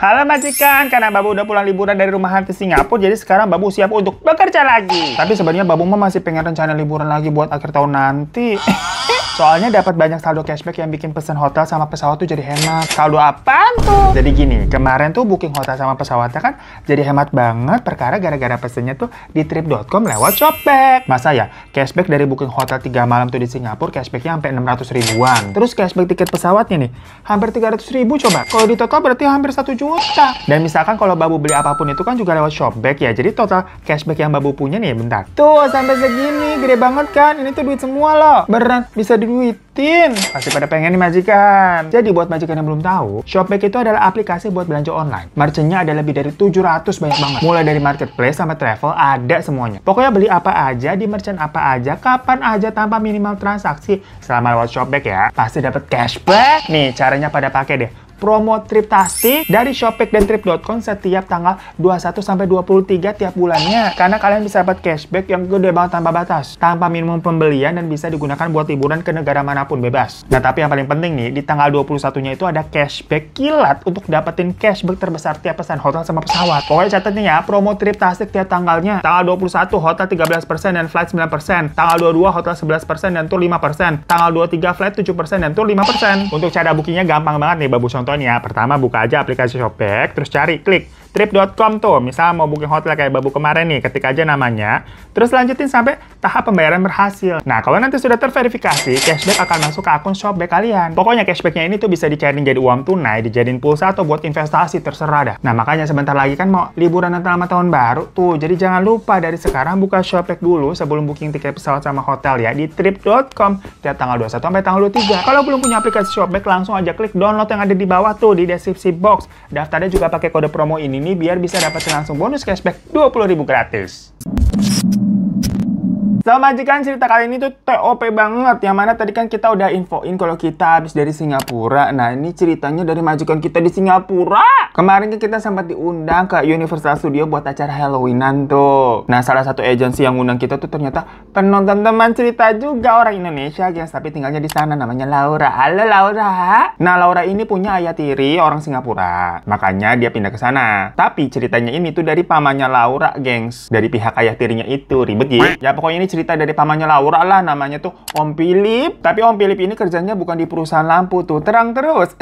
Halo majikan, karena Babu udah pulang liburan dari rumah hantu Singapura, jadi sekarang Babu siap untuk bekerja lagi. Tapi sebenarnya Babu mah masih pengen rencana liburan lagi buat akhir tahun nanti. Soalnya dapat banyak saldo cashback yang bikin pesan hotel sama pesawat tuh jadi hemat. Saldo apaan tuh? Jadi gini, kemarin tuh booking hotel sama pesawatnya kan jadi hemat banget perkara gara-gara pesennya tuh di trip.com lewat Shopback. Masa ya, cashback dari booking hotel 3 malam tuh di Singapura cashbacknya sampai 600 ribuan. Terus cashback tiket pesawatnya nih, hampir 300 ribu coba. Kalau di total berarti hampir 1 juta. Dan misalkan kalau Babu beli apapun itu kan juga lewat Shopback ya. Jadi total cashback yang Babu punya nih, bentar. Tuh, sampai segini, gede banget kan? Ini tuh duit semua loh. Beneran bisa diduitin. Pasti pada pengen nih majikan. Jadi buat majikan yang belum tahu, Shopback itu adalah aplikasi buat belanja online. Merchantnya ada lebih dari 700 banyak banget. Mulai dari marketplace sampai travel ada semuanya. Pokoknya beli apa aja di merchant apa aja, kapan aja tanpa minimal transaksi selama lewat Shopback ya. Pasti dapat cashback. Nih caranya pada pakai deh. Promo Triptastic dari Shopback dan Trip.com setiap tanggal 21 sampai 23 tiap bulannya. Karena kalian bisa dapat cashback yang gede banget tanpa batas, tanpa minimum pembelian, dan bisa digunakan buat liburan ke negara manapun bebas. Nah, tapi yang paling penting nih, di tanggal 21-nya itu ada cashback kilat untuk dapetin cashback terbesar tiap pesan hotel sama pesawat. Pokoknya catatnya ya, promo Triptastic tiap tanggalnya. Tanggal 21 hotel 13% dan flight 9%. Tanggal 22 hotel 11% dan tour 5%. Tanggal 23 flight 7% dan tour 5%. Untuk cara bookingnya gampang banget nih, Babu contohnya. Pertama buka aja aplikasi Shopback, terus cari, klik trip.com tuh. Misal mau booking hotel kayak Babu kemarin nih, ketik aja namanya, terus lanjutin sampai tahap pembayaran berhasil. Nah, kalau nanti sudah terverifikasi, cashback akan masuk ke akun Shopback kalian. Pokoknya cashbacknya ini tuh bisa dicairin jadi uang tunai, dijadiin pulsa atau buat investasi, terserah dah. Nah, makanya sebentar lagi kan mau liburan Natal sama tahun baru tuh. Jadi jangan lupa dari sekarang buka Shopback dulu sebelum booking tiket pesawat sama hotel ya di trip.com tiap tanggal 21 sampai tanggal 23. Kalau belum punya aplikasi Shopback, langsung aja klik download yang ada di bawah tuh di deskripsi box. Daftarnya juga pakai kode promo ini nih biar bisa dapetin langsung bonus cashback 20.000 gratis. So, majikan, cerita kali ini tuh TOP banget. Yang mana tadi kan kita udah infoin kalau kita habis dari Singapura. Nah, ini ceritanya dari majikan kita di Singapura. Kemarin kan kita sempat diundang ke Universal Studio buat acara Halloweenan tuh. Nah, salah satu agensi yang undang kita tuh ternyata penonton teman cerita juga orang Indonesia, guys. Tapi tinggalnya di sana, namanya Laura. Halo, Laura. Nah, Laura ini punya ayah tiri orang Singapura. Makanya dia pindah ke sana. Tapi ceritanya ini tuh dari pamannya Laura, gengs. Dari pihak ayah tirinya itu. Ribet ya? Ya, pokoknya ini cerita dari pamannya Laura lah, namanya tuh Om Philip. Tapi Om Philip ini kerjanya bukan di perusahaan lampu tuh, terang terus.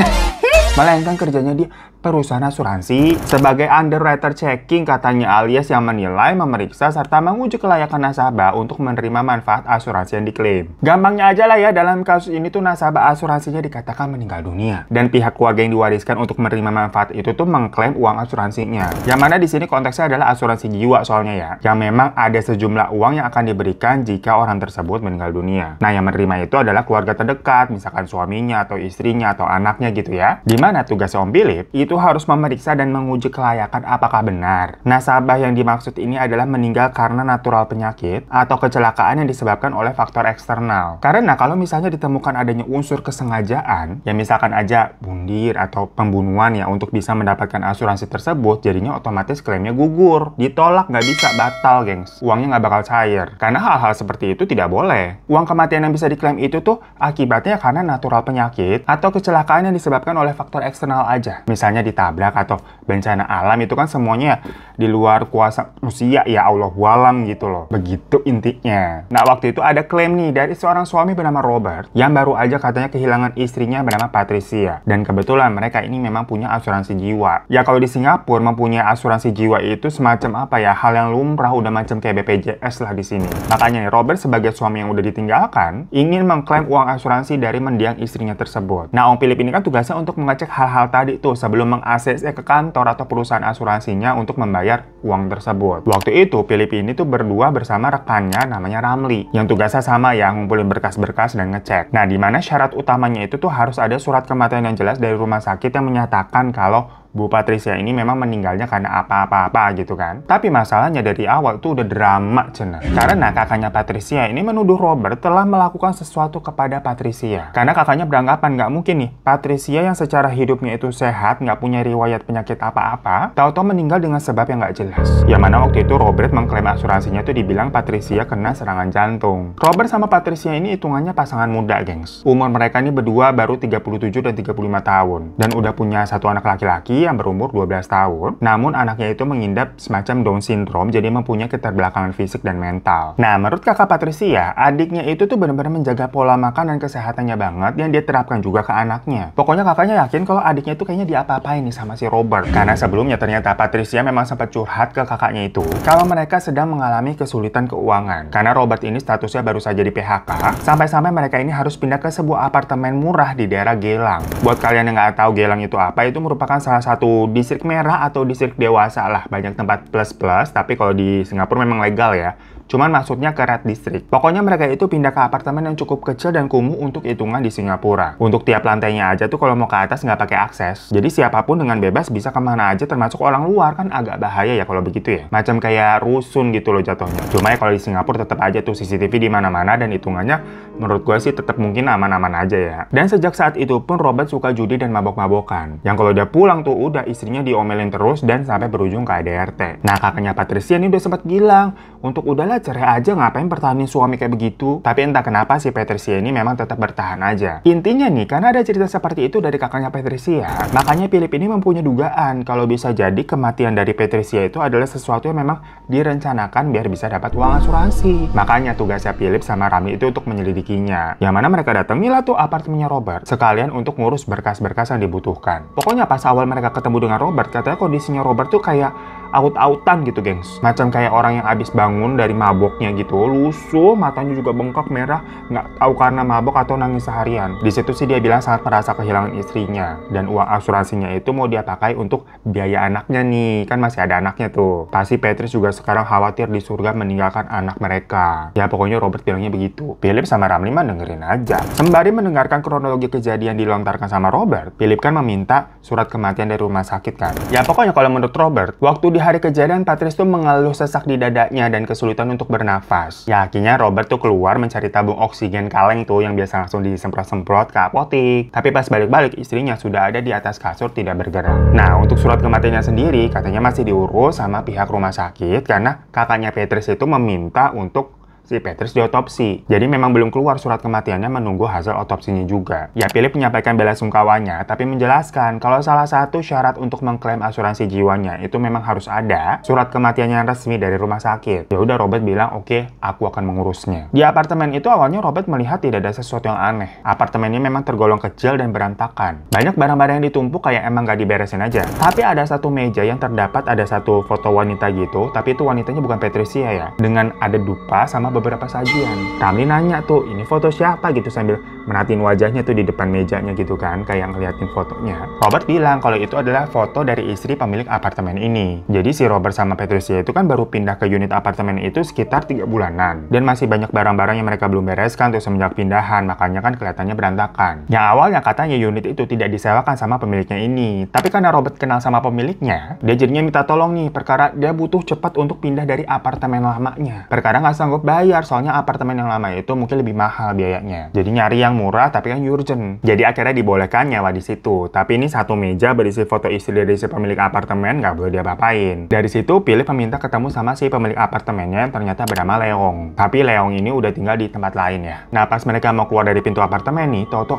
Melainkan kerjanya di perusahaan asuransi sebagai underwriter checking katanya, alias yang menilai, memeriksa, serta menguji kelayakan nasabah untuk menerima manfaat asuransi yang diklaim. Gampangnya aja lah ya, dalam kasus ini tuh nasabah asuransinya dikatakan meninggal dunia. Dan pihak keluarga yang diwariskan untuk menerima manfaat itu tuh mengklaim uang asuransinya. Yang mana di sini konteksnya adalah asuransi jiwa soalnya ya. Yang memang ada sejumlah uang yang akan diberikan jika orang tersebut meninggal dunia. Nah, yang menerima itu adalah keluarga terdekat, misalkan suaminya atau istrinya atau anaknya gitu ya. Dimana tugas Om Philip itu harus memeriksa dan menguji kelayakan apakah benar nasabah yang dimaksud ini adalah meninggal karena natural penyakit atau kecelakaan yang disebabkan oleh faktor eksternal. Karena kalau misalnya ditemukan adanya unsur kesengajaan, ya misalkan aja bundir atau pembunuhan ya untuk bisa mendapatkan asuransi tersebut, jadinya otomatis klaimnya gugur, ditolak, nggak bisa, batal gengs. Uangnya nggak bakal cair. Karena hal-hal seperti itu tidak boleh. Uang kematian yang bisa diklaim itu tuh akibatnya karena natural penyakit atau kecelakaan yang disebabkan oleh faktor eksternal aja. Misalnya ditabrak atau bencana alam, itu kan semuanya di luar kuasa manusia ya, Allahualam gitu loh. Begitu intinya. Nah, waktu itu ada klaim nih dari seorang suami bernama Robert yang baru aja katanya kehilangan istrinya bernama Patricia. Dan kebetulan mereka ini memang punya asuransi jiwa. Ya kalau di Singapura mempunyai asuransi jiwa itu semacam apa ya, hal yang lumrah, udah macam kayak BPJS lah di sini. Makanya nih, Robert sebagai suami yang udah ditinggalkan ingin mengklaim uang asuransi dari mendiang istrinya tersebut. Nah, Om Philip ini kan tugasnya untuk mengecek hal-hal tadi tuh sebelum meng-ACC ke kantor atau perusahaan asuransinya untuk membayar uang tersebut. Waktu itu Philip ini tuh berdua bersama rekannya namanya Ramli yang tugasnya sama ya, ngumpulin berkas-berkas dan ngecek. Nah, dimana syarat utamanya itu tuh harus ada surat kematian yang jelas dari rumah sakit yang menyatakan kalau Bu Patricia ini memang meninggalnya karena apa-apa gitu kan. Tapi masalahnya dari awal tuh udah drama cenah. Karena kakaknya Patricia ini menuduh Robert telah melakukan sesuatu kepada Patricia. Karena kakaknya beranggapan nggak mungkin nih Patricia yang secara hidupnya itu sehat, nggak punya riwayat penyakit apa-apa, tahu-tahu meninggal dengan sebab yang nggak jelas. Yang mana waktu itu Robert mengklaim asuransinya tuh dibilang Patricia kena serangan jantung. Robert sama Patricia ini hitungannya pasangan muda, gengs. Umur mereka ini berdua baru 37 dan 35 tahun. Dan udah punya satu anak laki-laki lagi yang berumur 12 tahun. Namun anaknya itu mengidap semacam Down syndrome, jadi mempunyai keterbelakangan fisik dan mental. Nah, menurut kakak Patricia, adiknya itu tuh benar-benar menjaga pola makan dan kesehatannya banget yang dia terapkan juga ke anaknya. Pokoknya kakaknya yakin kalau adiknya itu kayaknya diapa-apain nih sama si Robert. Karena sebelumnya ternyata Patricia memang sempat curhat ke kakaknya itu kalau mereka sedang mengalami kesulitan keuangan. Karena Robert ini statusnya baru saja di PHK, sampai-sampai mereka ini harus pindah ke sebuah apartemen murah di daerah Gelang. Buat kalian yang nggak tahu Gelang itu apa, itu merupakan salah satu distrik merah atau distrik dewasa lah. Banyak tempat plus-plus, tapi kalau di Singapura memang legal ya. Cuman maksudnya ke Red District. Pokoknya mereka itu pindah ke apartemen yang cukup kecil dan kumuh untuk hitungan di Singapura. Untuk tiap lantainya aja tuh kalau mau ke atas nggak pakai akses. Jadi siapapun dengan bebas bisa kemana aja termasuk orang luar, kan agak bahaya ya kalau begitu ya. Macam kayak rusun gitu loh jatuhnya. Cuma ya kalau di Singapura tetap aja tuh CCTV di mana-mana dan hitungannya menurut gue sih tetap mungkin aman-aman aja ya. Dan sejak saat itu pun Robert suka judi dan mabok-mabokan. Yang kalau dia pulang tuh udah istrinya diomelin terus dan sampai berujung ke ADRT. Nah kakaknya Patricia ini udah sempat bilang untuk udahlah cerai aja, ngapain pertahanin suami kayak begitu. Tapi entah kenapa si Patricia ini memang tetap bertahan aja. Intinya nih, karena ada cerita seperti itu dari kakaknya Patricia, makanya Philip ini mempunyai dugaan kalau bisa jadi kematian dari Patricia itu adalah sesuatu yang memang direncanakan biar bisa dapat uang asuransi. Makanya tugasnya Philip sama Ramli itu untuk menyelidikinya. Yang mana mereka datangilah tuh apartemennya Robert, sekalian untuk ngurus berkas-berkas yang dibutuhkan. Pokoknya pas awal mereka ketemu dengan Robert, katanya kondisinya Robert tuh kayak aut-autan gitu gengs. Macam kayak orang yang abis bangun dari maboknya gitu, lusuh, matanya juga bengkak merah, nggak tahu karena mabok atau nangis seharian. Di situ sih dia bilang sangat merasa kehilangan istrinya dan uang asuransinya itu mau dia pakai untuk biaya anaknya nih, kan masih ada anaknya tuh. Pasti Patrice juga sekarang khawatir di surga meninggalkan anak mereka. Ya pokoknya Robert bilangnya begitu. Philip sama Ramli mah dengerin aja. Sembari mendengarkan kronologi kejadian dilontarkan sama Robert, Philip kan meminta surat kematian dari rumah sakit kan. Ya pokoknya kalau menurut Robert, waktu di hari kejadian Patrice tuh mengeluh sesak di dadanya dan kesulitan untuk bernafas. Ya akhirnya Robert tuh keluar mencari tabung oksigen kaleng tuh yang biasa langsung disemprot-semprot ke apotik. Tapi pas balik-balik istrinya sudah ada di atas kasur tidak bergerak. Nah untuk surat kematiannya sendiri katanya masih diurus sama pihak rumah sakit karena kakaknya Patrice itu meminta untuk si Patrice diotopsi. Jadi memang belum keluar surat kematiannya, menunggu hasil otopsinya juga. Ya Philip menyampaikan bela sungkawanya, tapi menjelaskan kalau salah satu syarat untuk mengklaim asuransi jiwanya itu memang harus ada surat kematiannya yang resmi dari rumah sakit. Ya udah Robert bilang oke, aku akan mengurusnya. Di apartemen itu awalnya Robert melihat tidak ada sesuatu yang aneh. Apartemennya memang tergolong kecil dan berantakan. Banyak barang-barang yang ditumpuk kayak emang gak diberesin aja. Tapi ada satu meja yang terdapat ada satu foto wanita gitu, tapi itu wanitanya bukan Patricia ya. Dengan ada dupa sama beberapa sajian. Ramli nanya tuh, ini foto siapa gitu sambil merhatiin wajahnya tuh di depan mejanya gitu kan, kayak ngeliatin fotonya. Robert bilang kalau itu adalah foto dari istri pemilik apartemen ini. Jadi si Robert sama Patricia itu kan baru pindah ke unit apartemen itu sekitar 3 bulanan. Dan masih banyak barang-barang yang mereka belum bereskan tuh semenjak pindahan, makanya kan kelihatannya berantakan. Yang awalnya katanya unit itu tidak disewakan sama pemiliknya ini. Tapi karena Robert kenal sama pemiliknya, dia jadinya minta tolong nih, perkara dia butuh cepat untuk pindah dari apartemen lamanya. Perkara nggak sanggup bayar, soalnya apartemen yang lama itu mungkin lebih mahal biayanya. Jadi nyari yang murah tapi kan urgent. Jadi akhirnya dibolehkan nyawa di situ. Tapi ini satu meja berisi foto istri dari si pemilik apartemen, nggak boleh diapa-apain. Dari situ Philip meminta ketemu sama si pemilik apartemennya yang ternyata bernama Leong. Tapi Leong ini udah tinggal di tempat lain ya. Nah pas mereka mau keluar dari pintu apartemen nih, toto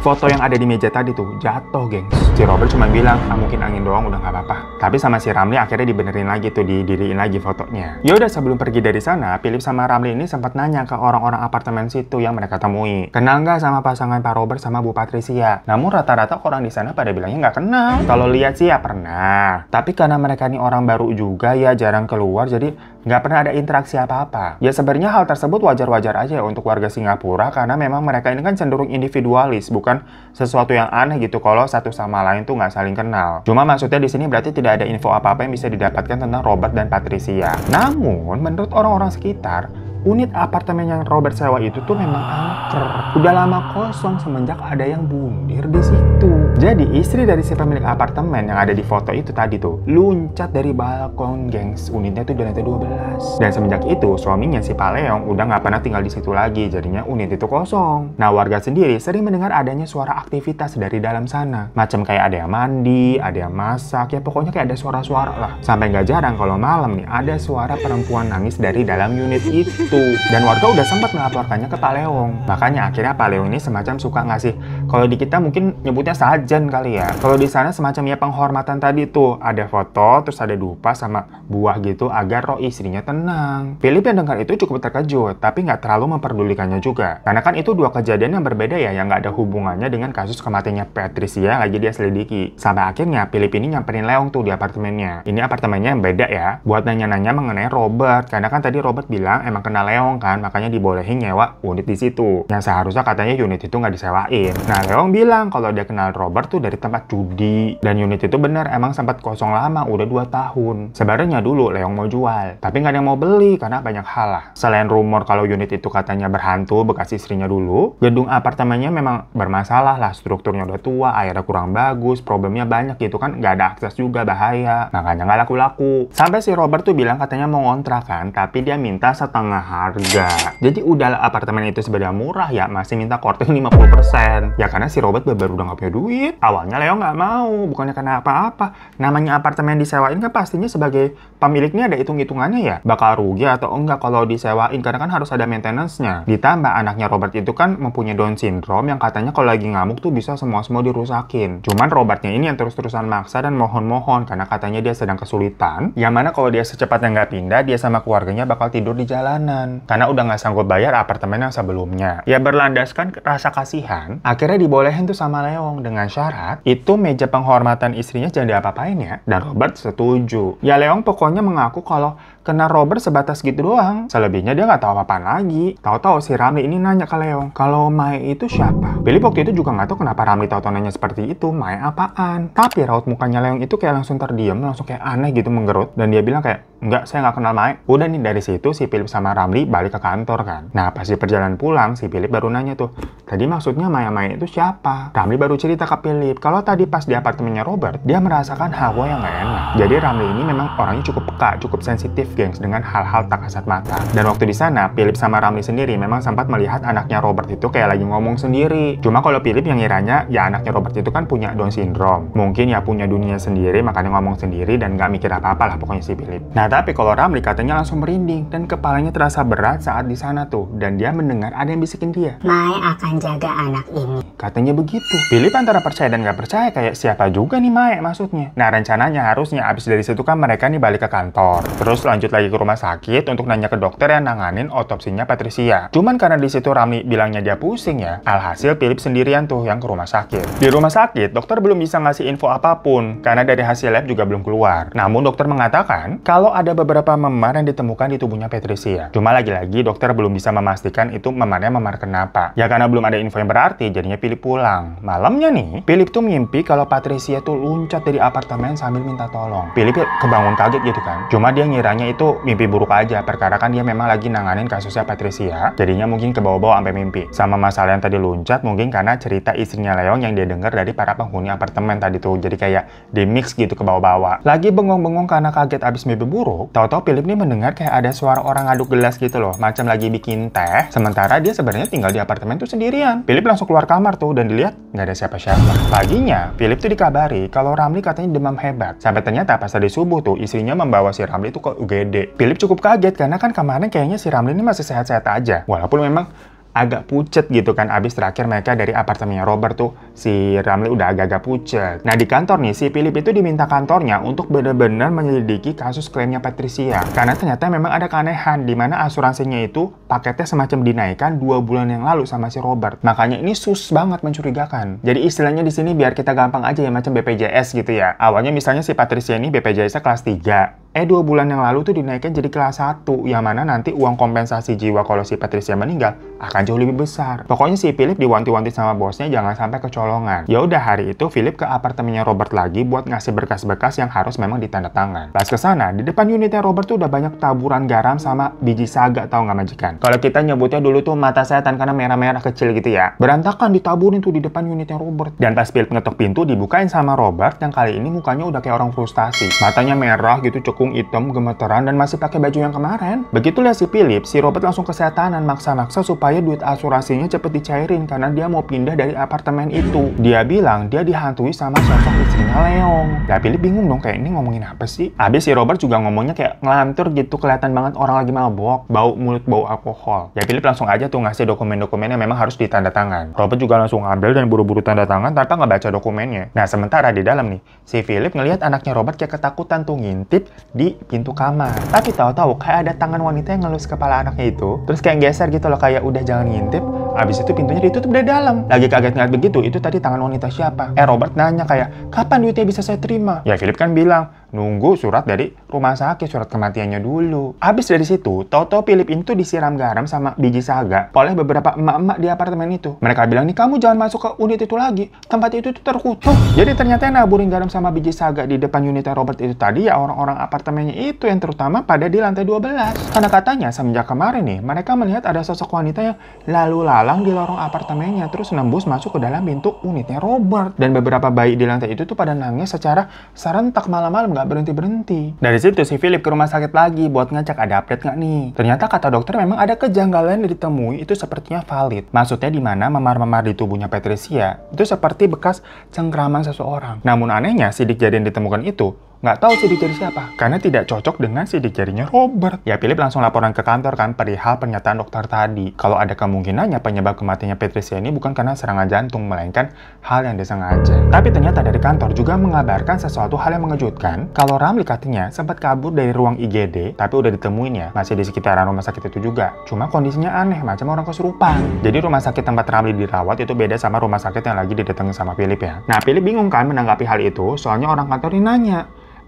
foto yang ada di meja tadi tuh jatuh gengs. Si Robert cuma bilang, mungkin angin doang udah nggak apa-apa. Tapi sama si Ramli akhirnya dibenerin lagi tuh, didiriin lagi fotonya. Yaudah sebelum pergi dari sana, Philip sama Ramli ini sempat nanya ke orang-orang apartemen situ yang mereka temui. Kenal nggak sama pasangan Pak Robert sama Bu Patricia? Namun rata-rata orang di sana pada bilangnya nggak kenal. Kalau lihat sih ya pernah. Tapi karena mereka ini orang baru juga ya, jarang keluar, jadi nggak pernah ada interaksi apa-apa. Ya sebenarnya hal tersebut wajar-wajar aja untuk warga Singapura karena memang mereka ini kan cenderung individualis, bukan sesuatu yang aneh gitu kalau satu sama lain tuh nggak saling kenal. Cuma maksudnya di sini berarti tidak ada info apa-apa yang bisa didapatkan tentang Robert dan Patricia. Namun menurut orang-orang sekitar, unit apartemen yang Robert sewa itu tuh memang angker. Udah lama kosong semenjak ada yang bundir di situ. Jadi istri dari si pemilik apartemen yang ada di foto itu tadi tuh luncat dari balkon gengs. Unitnya tuh di lantai 12. Dan semenjak itu suaminya si Pak Leong udah nggak pernah tinggal di situ lagi. Jadinya unit itu kosong. Nah warga sendiri sering mendengar adanya suara aktivitas dari dalam sana. Macam kayak ada yang mandi, ada yang masak. Ya pokoknya kayak ada suara-suara lah. Sampai nggak jarang kalau malam nih ada suara perempuan nangis dari dalam unit itu. itu. Dan warga udah sempat melaporkannya ke Pak Leong. Makanya akhirnya Pak Leong ini semacam suka ngasih, kalau di kita mungkin nyebutnya sajen kali ya. Kalau di sana semacam ya penghormatan tadi tuh, ada foto, terus ada dupa sama buah gitu agar roh istrinya tenang. Philip yang dengar itu cukup terkejut, tapi nggak terlalu memperdulikannya juga. Karena kan itu dua kejadian yang berbeda ya, yang nggak ada hubungannya dengan kasus kematiannya Patricia yang lagi dia selidiki. Sampai akhirnya Philip ini nyamperin Leong tuh di apartemennya. Ini apartemennya yang beda ya, buat nanya-nanya mengenai Robert. Karena kan tadi Robert bilang emang kenal Leong kan, makanya dibolehin nyewa unit di situ. Yang seharusnya katanya unit itu nggak disewain. Nah, Leong bilang kalau dia kenal Robert tuh dari tempat judi. Dan unit itu bener emang sempat kosong lama, udah 2 tahun. Sebenarnya dulu Leong mau jual, tapi nggak ada yang mau beli karena banyak hal lah. Selain rumor kalau unit itu katanya berhantu bekas istrinya dulu, gedung apartemennya memang bermasalah lah, strukturnya udah tua, airnya kurang bagus, problemnya banyak gitu kan, nggak ada akses juga, bahaya. Makanya nggak laku-laku. Sampai si Robert tuh bilang katanya mau ngontrak kan, tapi dia minta setengah harga. Jadi udah apartemen itu sebenarnya murah ya, masih minta korting 50%. Ya karena si Robert baru udah nggak punya duit. Awalnya Leo nggak mau, bukannya karena apa-apa. Namanya apartemen disewain kan pastinya sebagai pemiliknya ada hitung-hitungannya ya. Bakal rugi atau enggak kalau disewain, karena kan harus ada maintenance-nya. Ditambah anaknya Robert itu kan mempunyai Down syndrome yang katanya kalau lagi ngamuk tuh bisa semua dirusakin. Cuman Robertnya ini yang terus-terusan maksa dan mohon-mohon karena katanya dia sedang kesulitan. Yang mana kalau dia secepatnya nggak pindah, dia sama keluarganya bakal tidur di jalanan. Karena udah nggak sanggup bayar apartemen yang sebelumnya. Ya berlandaskan rasa kasihan, akhirnya dibolehin tuh sama Leong dengan syarat itu meja penghormatan istrinya jangan diapa-apain ya. Dan Robert setuju. Ya Leong pokoknya mengaku kalau kena Robert sebatas gitu doang. Selebihnya dia nggak tahu apa-apaan lagi. Tahu-tahu si Ramli ini nanya ke Leong, kalau Mai itu siapa? Philip waktu itu juga nggak tahu kenapa Ramli tahu-tahu nanya seperti itu, Mai apaan? Tapi raut mukanya Leong itu kayak langsung terdiam, langsung kayak aneh gitu menggerut. Dan dia bilang kayak, enggak, saya nggak kenal Mai. Udah nih, dari situ si Philip sama Ramli balik ke kantor kan. Nah pas di perjalanan pulang, si Philip baru nanya tuh, tadi maksudnya Mai itu siapa? Ramli baru cerita ke Philip, kalau tadi pas di apartemennya Robert, dia merasakan hawa yang nggak enak. Jadi Ramli ini memang orangnya cukup peka, cukup sensitif gengs dengan hal-hal tak kasat mata. Dan waktu di sana, Philip sama Ramli sendiri memang sempat melihat anaknya Robert itu kayak lagi ngomong sendiri. Cuma kalau Philip yang ngiranya, ya anaknya Robert itu kan punya Down syndrome. Mungkin ya punya dunia sendiri, makanya ngomong sendiri dan nggak mikir apa-apa lah pokoknya si Philip. Nah tapi kalau Ramli katanya langsung merinding dan kepalanya terasa berat saat di sana tuh. Dan dia mendengar ada yang bisikin dia, Mai akan jaga anak ini. katanya begitu. Philip antara percaya dan nggak percaya, kayak siapa juga nih Mai maksudnya. Nah rencananya harusnya abis dari situ kan mereka nih balik ke kantor. Terus lanjut lagi ke rumah sakit untuk nanya ke dokter yang nanganin otopsinya Patricia. Cuman karena di situ Ramli bilangnya dia pusing ya, alhasil Philip sendirian tuh yang ke rumah sakit. Di rumah sakit, dokter belum bisa ngasih info apapun karena dari hasil lab juga belum keluar. Namun dokter mengatakan kalau ada beberapa memar yang ditemukan di tubuhnya Patricia. Cuma lagi-lagi dokter belum bisa memastikan itu memarnya memar kenapa. Ya karena belum ada info yang berarti, jadinya Philip pulang. Malamnya nih, Philip tuh mimpi kalau Patricia tuh loncat dari apartemen sambil minta tolong. Philip kebangun kaget gitu kan. Cuma dia ngiranya itu mimpi buruk aja, perkara kan dia memang lagi nanganin kasusnya Patricia, jadinya mungkin kebawa-bawa sampai mimpi. Sama masalah yang tadi loncat mungkin karena cerita istrinya Leong yang dia dengar dari para penghuni apartemen tadi tuh, jadi kayak di mix gitu ke bawah-bawah. Lagi bengong-bengong karena kaget abis mimpi buruk, tahu-tahu Philip nih mendengar kayak ada suara orang ngaduk gelas gitu loh, macam lagi bikin teh, sementara dia sebenarnya tinggal di apartemen tuh sendirian. Philip langsung keluar kamar tuh dan dilihat nggak ada siapa-siapa. Paginya, Philip tuh dikabari kalau Ramli katanya demam hebat. Sampai ternyata pas tadi subuh tuh istrinya membawa si Ramli tuh ke UGD. Philip cukup kaget karena kan kemarin kayaknya si Ramli ini masih sehat-sehat aja. Walaupun memang agak pucet gitu kan, abis terakhir mereka dari apartemennya Robert tuh si Ramli udah agak-agak pucet. Nah di kantor nih, si Philip itu diminta kantornya untuk benar-benar menyelidiki kasus klaimnya Patricia. Karena ternyata memang ada keanehan di mana asuransinya itu paketnya semacam dinaikkan 2 bulan yang lalu sama si Robert. Makanya ini sus banget mencurigakan. Jadi istilahnya di sini biar kita gampang aja ya, macam BPJS gitu ya. Awalnya misalnya si Patricia ini BPJS-nya kelas 3. 2 bulan yang lalu tuh dinaikkan jadi kelas 1, yang mana nanti uang kompensasi jiwa kalau si Patricia meninggal akan jauh lebih besar. Pokoknya si Philip diwanti-wanti sama bosnya jangan sampai kecolongan. Ya udah hari itu Philip ke apartemennya Robert lagi buat ngasih berkas-berkas yang harus memang ditandatangan. Pas kesana, di depan unitnya Robert tuh udah banyak taburan garam sama biji saga, tau nggak majikan? Kalau kita nyebutnya dulu tuh mata setan karena merah-merah kecil gitu ya. Berantakan ditaburin tuh di depan unitnya Robert. Dan pas Philip ngetok pintu dibukain sama Robert yang kali ini mukanya udah kayak orang frustasi. Matanya merah gitu, cukup jangkung, hitam, gemeteran, dan masih pakai baju yang kemarin. Begitu lihat si Philip, si Robert langsung kesetanan, maksa-maksa supaya duit asuransinya cepet dicairin karena dia mau pindah dari apartemen itu. Dia bilang dia dihantui sama sosok istrinya Leong. Ya Philip bingung dong, kayak ini ngomongin apa sih? Habis si Robert juga ngomongnya kayak ngelantur gitu, kelihatan banget orang lagi mabok, bau mulut, bau alkohol. Ya Philip langsung aja tuh ngasih dokumen-dokumen yang memang harus ditanda tangan. Robert juga langsung ambil dan buru-buru tanda tangan tanpa ngebaca dokumennya. Nah sementara di dalam nih, si Philip ngelihat anaknya Robert kayak ketakutan tuh ngintip di pintu kamar. Tapi tahu-tahu kayak ada tangan wanita yang ngelus kepala anaknya itu, terus kayak geser gitu loh, kayak udah jangan ngintip. Abis itu pintunya ditutup dari dalam. Lagi kaget ngeliat begitu, itu tadi tangan wanita siapa? Robert nanya kayak, kapan duitnya bisa saya terima? Ya Philip kan bilang, nunggu surat dari rumah sakit, surat kematiannya dulu. Abis dari situ, tahu-tahu Philip ini tuh disiram garam sama biji saga oleh beberapa emak-emak di apartemen itu. Mereka bilang, nih kamu jangan masuk ke unit itu lagi, tempat itu tuh terkutuk. Jadi ternyata yang naburin garam sama biji saga di depan unitnya Robert itu tadi ya orang-orang apartemennya itu, yang terutama pada di lantai 12. Karena katanya semenjak kemarin nih, mereka melihat ada sosok wanita yang lalu lalang di lorong apartemennya, terus nembus masuk ke dalam pintu unitnya Robert. Dan beberapa bayi di lantai itu tuh pada nangis secara serentak malam-malam, nggak berhenti-berhenti. Dari situ si Philip ke rumah sakit lagi buat ngecek ada update nggak nih. Ternyata kata dokter memang ada kejanggalan yang ditemui, itu sepertinya valid. Maksudnya di mana memar-memar di tubuhnya Patricia itu seperti bekas cengkraman seseorang. Namun anehnya sidik jari yang ditemukan itu nggak tahu sidik jari siapa, karena tidak cocok dengan sidik jarinya Robert. Ya Philip langsung laporan ke kantor kan perihal pernyataan dokter tadi. Kalau ada kemungkinannya penyebab kematiannya Patricia ini bukan karena serangan jantung, melainkan hal yang disengaja. Tapi ternyata dari kantor juga mengabarkan sesuatu hal yang mengejutkan, kalau Ramli katanya sempat kabur dari ruang IGD, tapi udah ditemuin ya, masih di sekitaran rumah sakit itu juga. Cuma kondisinya aneh, macam orang kesurupan. Jadi rumah sakit tempat Ramli dirawat itu beda sama rumah sakit yang lagi didatangi sama Philip ya. Nah Philip bingung kan menanggapi hal itu, soalnya orang kantor ini nanya,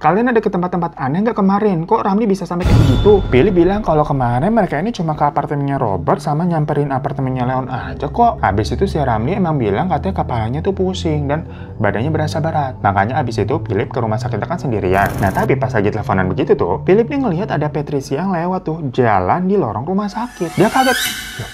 kalian ada ke tempat-tempat aneh nggak kemarin? Kok Ramli bisa sampai kayak gitu? Philip bilang kalau kemarin mereka ini cuma ke apartemennya Robert sama nyamperin apartemennya Leon aja kok. Habis itu si Ramli emang bilang katanya kepalanya tuh pusing dan badannya berasa berat. Makanya abis itu Philip ke rumah sakit kan sendirian. Nah tapi pas lagi teleponan begitu tuh, Philip nih ngelihat ada Patricia yang lewat tuh jalan di lorong rumah sakit. Dia kaget. Loh,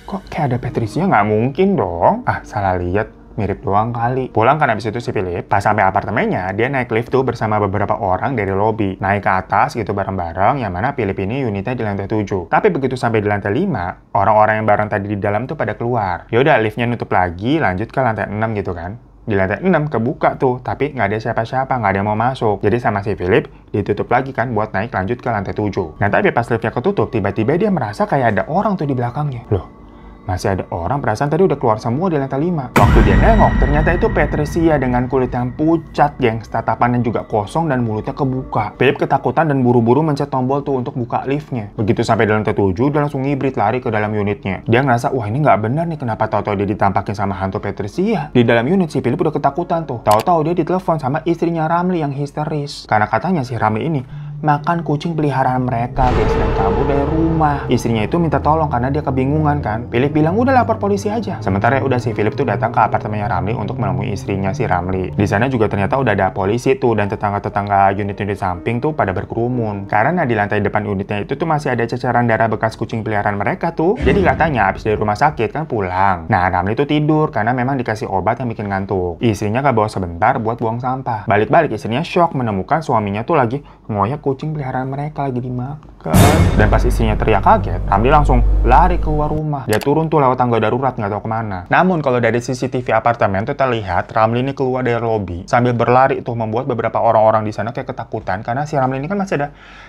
kok kayak ada Patricia? Nggak mungkin dong. Salah lihat. Mirip doang kali. Pulang kan abis itu si Philip, pas sampai apartemennya, dia naik lift tuh bersama beberapa orang dari lobi. Naik ke atas gitu bareng-bareng, yang mana Philip ini unitnya di lantai 7. Tapi begitu sampai di lantai 5, orang-orang yang bareng tadi di dalam tuh pada keluar. Yaudah, liftnya nutup lagi, lanjut ke lantai 6 gitu kan. Di lantai 6 kebuka tuh, tapi nggak ada siapa-siapa, nggak ada yang mau masuk. Jadi sama si Philip, ditutup lagi kan buat naik lanjut ke lantai 7. Nah tapi pas liftnya ketutup, tiba-tiba dia merasa kayak ada orang tuh di belakangnya. Loh, masih ada orang, perasaan tadi udah keluar semua di lantai 5. Waktu dia nengok, ternyata itu Patricia dengan kulit yang pucat, gengs, tatapannya juga kosong dan mulutnya kebuka. Philip ketakutan dan buru-buru mencet tombol tuh untuk buka liftnya. Begitu sampai di lantai 7, dia langsung ngibrit lari ke dalam unitnya. Dia ngerasa, wah ini nggak benar nih, kenapa tahu-tahu dia ditampakin sama hantu Patricia. Di dalam unit si Philip udah ketakutan tuh. Tahu-tahu dia ditelepon sama istrinya Ramli yang histeris. Karena katanya si Ramli ini makan kucing peliharaan mereka guys dan kabur dari rumah. Istrinya itu minta tolong karena dia kebingungan kan. Philip bilang udah lapor polisi aja. Sementara ya udah si Philip tuh datang ke apartemennya Ramli untuk menemui istrinya si Ramli. Di sana juga ternyata udah ada polisi tuh dan tetangga-tetangga unit-unit samping tuh pada berkerumun. Karena di lantai depan unitnya itu tuh masih ada ceceran darah bekas kucing peliharaan mereka tuh. Jadi katanya habis dari rumah sakit kan pulang. Nah Ramli tuh tidur karena memang dikasih obat yang bikin ngantuk. Istrinya ke bawah sebentar buat buang sampah. Balik-balik istrinya shock menemukan suaminya tuh lagi ngoyak kucing peliharaan mereka lagi dimakan. Dan pas istrinya teriak kaget, Ramli langsung lari keluar rumah. Dia turun tuh lewat tangga darurat, nggak tahu kemana. Namun kalau dari CCTV apartemen tuh terlihat Ramli ini keluar dari lobi sambil berlari tuh, membuat beberapa orang-orang di sana kayak ketakutan karena si Ramli ini kan masih ada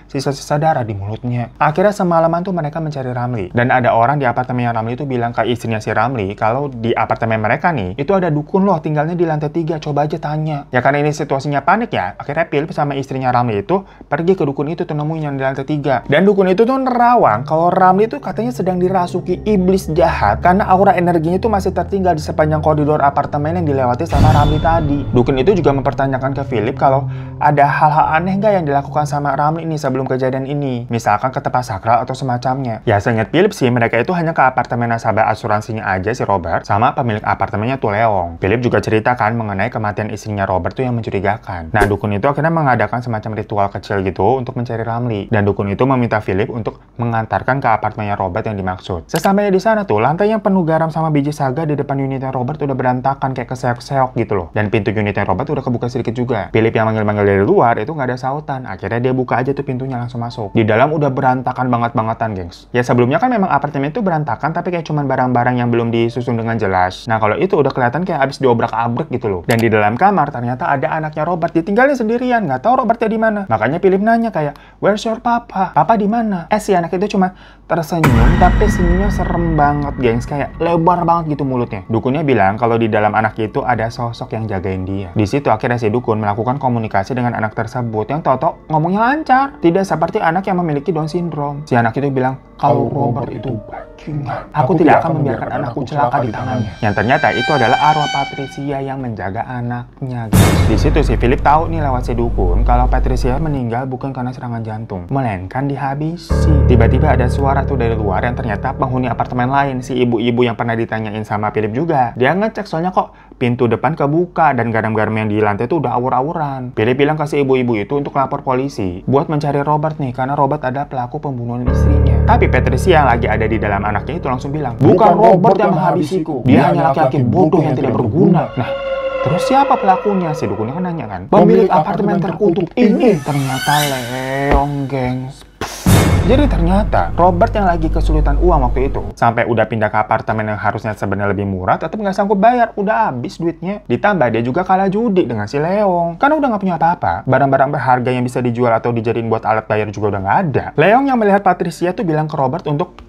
sisa-sisa darah di mulutnya. Akhirnya semalaman tuh mereka mencari Ramli. Dan ada orang di apartemennya Ramli itu bilang ke istrinya si Ramli kalau di apartemen mereka nih itu ada dukun loh tinggalnya di lantai 3, coba aja tanya. Ya karena ini situasinya panik ya, akhirnya Philip sama istrinya Ramli itu pergi ke dukun itu tuh, nemuin yang di lantai 3. Dan dukun itu tuh nerawang kalau Ramli itu katanya sedang dirasuki iblis jahat karena aura energinya itu masih tertinggal di sepanjang koridor apartemen yang dilewati sama Ramli tadi. Dukun itu juga mempertanyakan ke Philip kalau ada hal-hal aneh nggak yang dilakukan sama Ramli ini sebelum kejadian ini, misalkan ke tempat sakral atau semacamnya. Ya seingat Philip sih mereka itu hanya ke apartemen nasabah asuransinya aja si Robert sama pemilik apartemennya tuh Leong. Philip juga ceritakan mengenai kematian istrinya Robert tuh yang mencurigakan. Nah dukun itu akhirnya mengadakan semacam ritual kecil gitu untuk mencari Ramli. Dan dukun itu meminta Philip untuk mengantarkan ke apartemennya Robert yang dimaksud. Sesampainya di sana tuh, lantai yang penuh garam sama biji saga di depan unitnya Robert udah berantakan kayak keseok-seok gitu loh. Dan pintu unitnya Robert udah kebuka sedikit juga. Philip yang manggil-manggil dari luar itu nggak ada sautan. Akhirnya dia buka aja tuh pintunya, langsung masuk. Di dalam udah berantakan banget-bangetan, gengs. Ya sebelumnya kan memang apartemen itu berantakan, tapi kayak cuman barang-barang yang belum disusun dengan jelas. Nah kalau itu udah kelihatan kayak abis diobrak-abrik gitu loh. Dan di dalam kamar ternyata ada anaknya Robert ditinggalin sendirian, nggak tahu Robertnya di mana. Makanya Philip nanya kayak, "Where's your papa? Papa di mana?" Si anak itu cuma tersenyum, tapi senyumnya serem banget, gengs. Kayak lebar banget gitu mulutnya. Dukunnya bilang kalau di dalam anak itu ada sosok yang jagain dia. Di situ akhirnya si dukun melakukan komunikasi dengan anak tersebut yang toto ngomongnya lancar, tidak seperti anak yang memiliki Down syndrome. Si anak itu bilang, "Kalau Robert itu bajingan, aku tidak akan membiarkan anakku celaka di tangannya." Yang ternyata itu adalah arwah Patricia yang menjaga anaknya. Di situ si Philip tahu nih lewat si dukun kalau Patricia meninggal bukan karena serangan jantung, melainkan dihabisi. Tiba-tiba ada suara tuh dari luar yang ternyata penghuni apartemen lain, si ibu-ibu yang pernah ditanyain sama Philip juga. Dia ngecek soalnya kok pintu depan kebuka dan garam-garam yang di lantai tuh udah awur-awuran. Philip bilang ke si ibu-ibu itu untuk lapor polisi buat mencari Robert nih, karena Robert ada pelaku pembunuhan istrinya. Tapi Patricia yang lagi ada di dalam anaknya itu langsung bilang, "Bukan Robert yang menghabisiku, dia hanya laki-laki bodoh yang tidak berguna." Nah, terus siapa pelakunya? Si dukunnya kan nanya kan. Pemilik apartemen terkutuk ini ternyata Leong, gengs. Jadi ternyata Robert yang lagi kesulitan uang waktu itu, sampai udah pindah ke apartemen yang harusnya sebenarnya lebih murah, tetap nggak sanggup bayar, udah habis duitnya. Ditambah dia juga kalah judi dengan si Leong, karena udah nggak punya apa-apa. Barang-barang berharga yang bisa dijual atau dijadiin buat alat bayar juga udah nggak ada. Leong yang melihat Patricia tuh bilang ke Robert untuk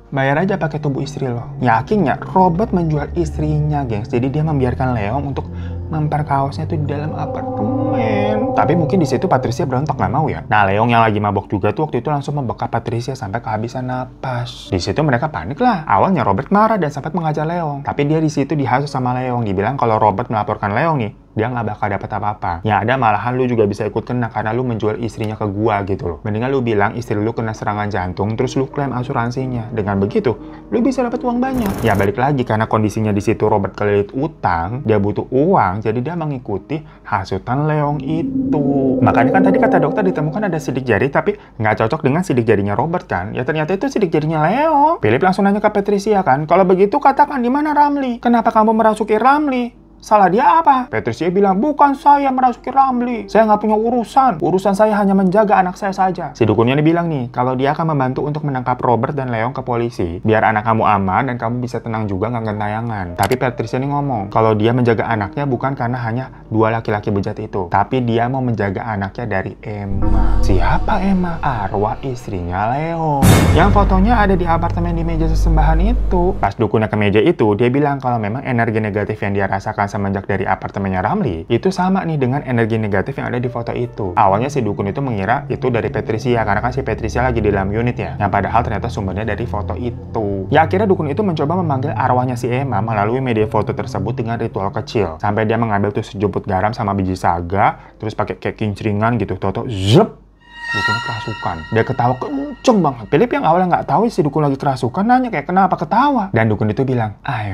bayar aja pakai tubuh istri lo. Yakinnya Robert menjual istrinya, gengs. Jadi dia membiarkan Leong untuk memperkaosnya tuh di dalam apartemen. Tapi mungkin di situ Patricia berontak nggak mau ya. Nah Leong yang lagi mabok juga tuh waktu itu langsung membekap Patricia sampai kehabisan napas. Di situ mereka panik lah. Awalnya Robert marah dan sempat mengajar Leong. Tapi dia di situ dihasut sama Leong. Dibilang kalau Robert melaporkan Leong nih, dia nggak bakal dapat apa-apa. Ya ada malahan lu juga bisa ikut kena karena lu menjual istrinya ke gua gitu loh. Mendingan lu bilang istri lu kena serangan jantung terus lu klaim asuransinya. Dengan begitu, lu bisa dapat uang banyak. Ya balik lagi karena kondisinya di situ Robert kelilit utang, dia butuh uang, jadi dia mengikuti hasutan Leong itu. Makanya kan tadi kata dokter ditemukan ada sidik jari tapi nggak cocok dengan sidik jarinya Robert kan. Ya ternyata itu sidik jarinya Leong. Philip langsung nanya ke Patricia kan, kalau begitu katakan di mana Ramli? Kenapa kamu merasuki Ramli? Salah dia apa? Patricia bilang, bukan saya merasuki Ramli. Saya nggak punya urusan. Urusan saya hanya menjaga anak saya saja. Si dukunnya ini bilang nih, kalau dia akan membantu untuk menangkap Robert dan Leong ke polisi. Biar anak kamu aman dan kamu bisa tenang juga nggak gentayangan. Tapi Patricia ini ngomong, kalau dia menjaga anaknya bukan karena hanya dua laki-laki bejat itu. Tapi dia mau menjaga anaknya dari Emma. Siapa Emma? Arwah istrinya Leong. Yang fotonya ada di apartemen di meja sesembahan itu. Pas dukunnya ke meja itu, dia bilang kalau memang energi negatif yang dia rasakan semenjak dari apartemennya Ramli itu sama nih dengan energi negatif yang ada di foto itu. Awalnya si dukun itu mengira itu dari Patricia karena kan si Patricia lagi di dalam unit ya, yang padahal ternyata sumbernya dari foto itu. Ya akhirnya dukun itu mencoba memanggil arwahnya si Emma melalui media foto tersebut dengan ritual kecil. Sampai dia mengambil tuh sejumput garam sama biji saga, terus pakai kayak kincringan gitu, toto zep. Dukunnya kerasukan. Dia ketawa kenceng banget. Philip yang awalnya nggak tahu si dukun lagi kerasukan nanya kayak kenapa ketawa. Dan dukun itu bilang, "Ai.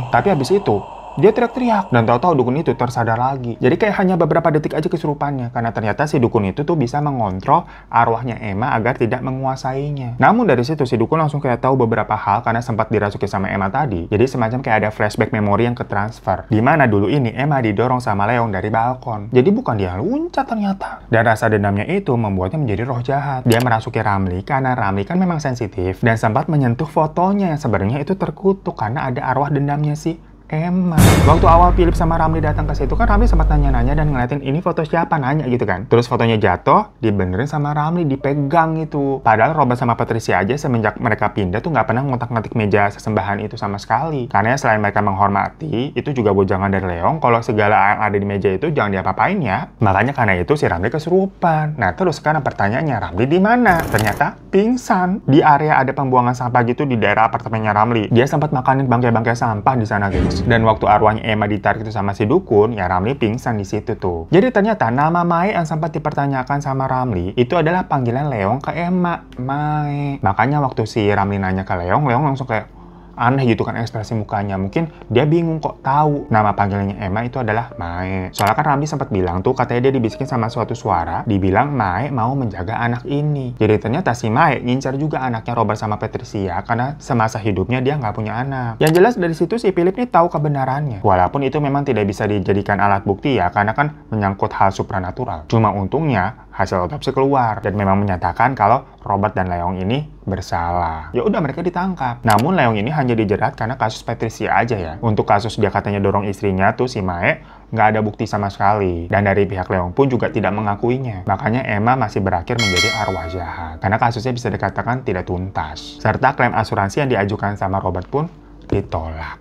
Tapi habis itu dia teriak-teriak dan tahu-tahu dukun itu tersadar lagi. Jadi kayak hanya beberapa detik aja kesurupannya karena ternyata si dukun itu tuh bisa mengontrol arwahnya Emma agar tidak menguasainya. Namun dari situ si dukun langsung kayak tahu beberapa hal karena sempat dirasuki sama Emma tadi. Jadi semacam kayak ada flashback memori yang ketransfer. Di mana dulu ini Emma didorong sama Leong dari balkon. Jadi bukan dia loncat ternyata. Dan rasa dendamnya itu membuatnya menjadi roh jahat. Dia merasuki Ramli karena Ramli kan memang sensitif dan sempat menyentuh fotonya yang sebenarnya itu terkutuk karena ada arwah dendamnya si Emma. Waktu awal Philip sama Ramli datang ke situ kan Ramli sempat nanya-nanya dan ngeliatin ini foto siapa, nanya gitu kan. Terus fotonya jatuh, dibenerin sama Ramli, dipegang itu. Padahal Robert sama Patricia aja semenjak mereka pindah tuh nggak pernah ngotak-ngatik meja sesembahan itu sama sekali. Karena selain mereka menghormati, itu juga bojangan dari Leong kalau segala yang ada di meja itu jangan diapa-apain ya. Makanya karena itu si Ramli kesurupan. Nah terus sekarang pertanyaannya, Ramli di mana? Ternyata pingsan. Di area ada pembuangan sampah gitu di daerah apartemennya Ramli. Dia sempat makanin bangkai-bangkai sampah di sana guys. Dan waktu arwahnya Emma ditarik itu sama si dukun, ya Ramli pingsan di situ tuh. Jadi ternyata nama Mae yang sempat dipertanyakan sama Ramli itu adalah panggilan Leong ke Emma, Mae. Makanya waktu si Ramli nanya ke Leong, Leong langsung kayak, aneh gitu kan ekspresi mukanya. Mungkin dia bingung kok tahu nama panggilannya Emma itu adalah Mae. Soalnya kan Ramli sempat bilang tuh, katanya dia dibisikin sama suatu suara, dibilang Mae mau menjaga anak ini. Jadi ternyata si Mae ngincar juga anaknya Robert sama Patricia karena semasa hidupnya dia nggak punya anak. Yang jelas dari situ si Philip nih tahu kebenarannya. Walaupun itu memang tidak bisa dijadikan alat bukti ya, karena kan menyangkut hal supranatural. Cuma untungnya hasil otopsi keluar dan memang menyatakan kalau Robert dan Leong ini bersalah. Ya udah, mereka ditangkap. Namun Leong ini hanya dijerat karena kasus Patricia aja ya. Untuk kasus dia katanya dorong istrinya tuh si Mae, nggak ada bukti sama sekali. Dan dari pihak Leong pun juga tidak mengakuinya. Makanya Emma masih berakhir menjadi arwah jahat. Karena kasusnya bisa dikatakan tidak tuntas. Serta klaim asuransi yang diajukan sama Robert pun ditolak.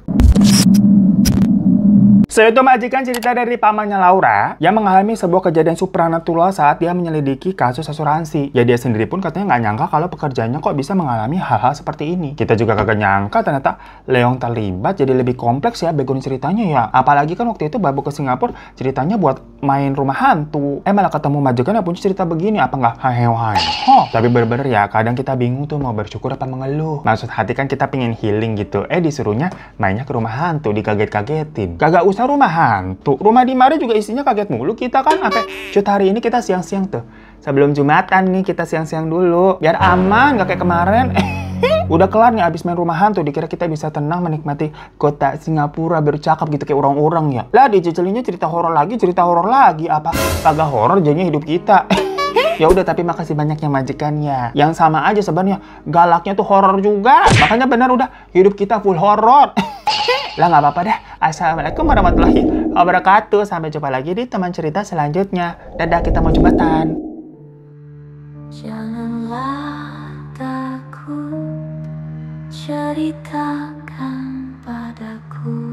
So, itu majikan cerita dari pamannya Laura yang mengalami sebuah kejadian supranatural saat dia menyelidiki kasus asuransi. Ya dia sendiri pun katanya nggak nyangka kalau pekerjaannya kok bisa mengalami hal-hal seperti ini. Kita juga kagak nyangka ternyata Leong terlibat, jadi lebih kompleks ya background ceritanya ya. Apalagi kan waktu itu Babu ke Singapura ceritanya buat main rumah hantu. Malah ketemu majikan yang punya cerita begini, apa nggak hai-hai? Tapi bener-bener ya, kadang kita bingung tuh mau bersyukur apa mengeluh. Maksud hati kan kita pingin healing gitu. Disuruhnya mainnya ke rumah hantu, dikaget-kagetin. Kagak usah rumah hantu. Rumah di Mari juga isinya kaget mulu kita kan. Sampai cut hari ini kita siang-siang tuh. Sebelum Jumatan nih kita siang-siang dulu. Biar aman, gak kayak kemarin. Udah kelar nih abis main rumah hantu. Dikira kita bisa tenang menikmati kota Singapura bercakap gitu kayak orang-orang ya. Lah dicecelinnya cerita horor lagi. Apa? Kagak horor jadinya hidup kita. Ya udah, tapi makasih banyak yang majikannya. Yang sama aja sebenarnya, galaknya tuh horor juga. Makanya benar udah hidup kita full horor. Lah nggak apa-apa dah. Assalamualaikum warahmatullahi wabarakatuh. Sampai jumpa lagi di teman cerita selanjutnya. Dadah, kita mau jumatan. Janganlah takut, ceritakan padaku.